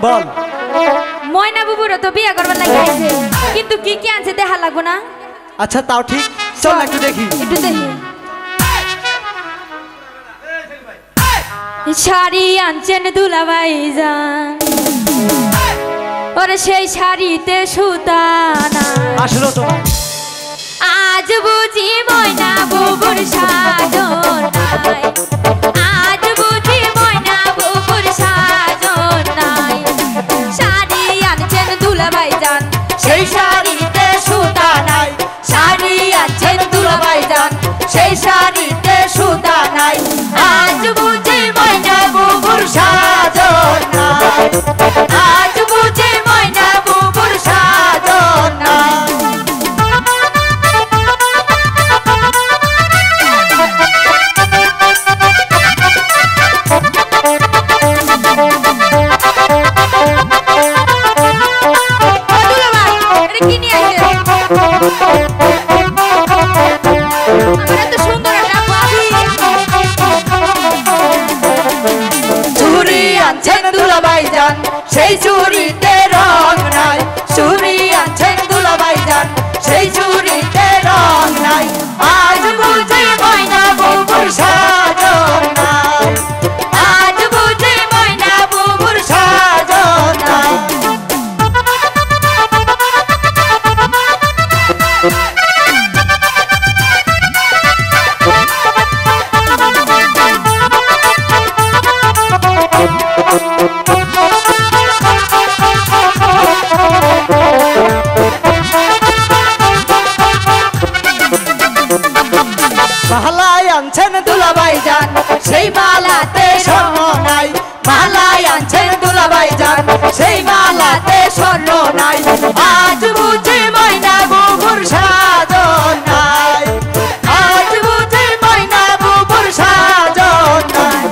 বল ময়না বুবুর তো বিয়া করবার লাগি আইছে কিন্তু কি কি আনছে দেখা লাগবো না আচ্ছা তাও ঠিক চল একটু দেখি একটু দেখি শাড়ি আনছেন দুলাভাই জান ওরে সেই শাড়িতে সুতা না আসলো তোমার আজ বুঝি ময়না বুবুর সাজন নাই আজ বুঝি ময়না বুবুর সাজন নাই শাড়ি আনছেন দুলাভাই জান সেই শাড়িতে সুতা নাই শাড়ি আনছেন দুলাভাই জান সেই শাড়িতে সুতা নাই আজ বুঝি ময়না বুবুর সাজন নাই আজ বুঝি ময়না বুবুর সাজন নাই সেই চুরিতে রং নাই চুরি আনছেন দুলাভাই জান সেই চুরিতে রং নাই আজ বুঝি ময়না বুবুর সাজন নাই আজ বুঝি ময়না বুবুর সাজন নাই মালাই আনছেন দুলাভাই জান সেই মালাতে স্বর্ণ নাই মালাই আনছেন দুলাভাই জান সেই মালাতে স্বর্ণ নাই আজ বুঝি ময়না বুবুর সাজন নাই আজ বুঝি ময়না বুবুর সাজন নাই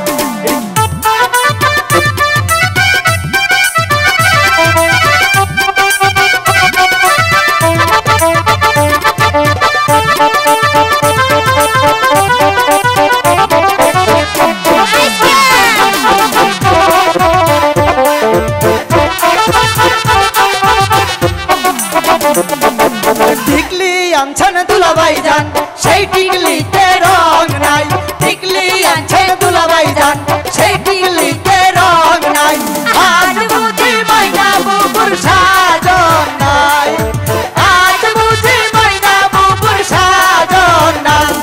টিকলি আনছেন দুলাভাই জান সেই টিকলিতে রং নাই টিকলি আনছেন দুলাভাই জান সেই টিকলিতে রং নাই আজ বুঝি ময়না বুবুর সাজন নাই আজ বুঝি ময়না বুবুর সাজন নাই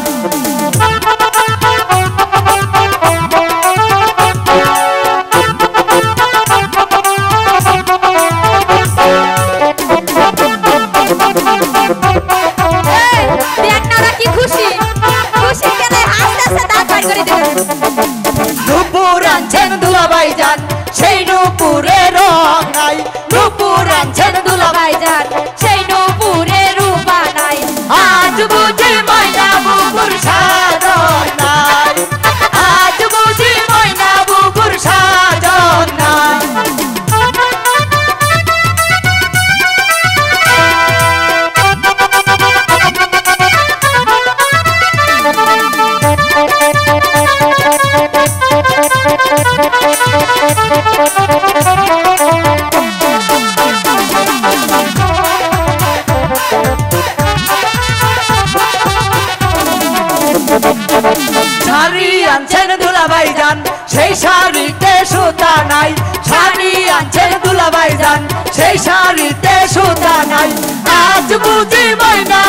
নুপুর আনছেন দুলাভাই জান সেই নুপুরে রং নাই নুপুর আনছেন দুলাভাই জান সেই নুপুরে রূপা নাই আজ বুঝি ময়না বুবুর সাজন নাই আজ বুঝি ময়না বুবুর সাজন নাই শাড়ি আনছেন দুলাভাই জান সেই শাড়িতে সুতা নাই শাড়ি আনছেন দুলাভাই জান সেই শাড়িতে সুতা নাই আজ বুঝি ময়না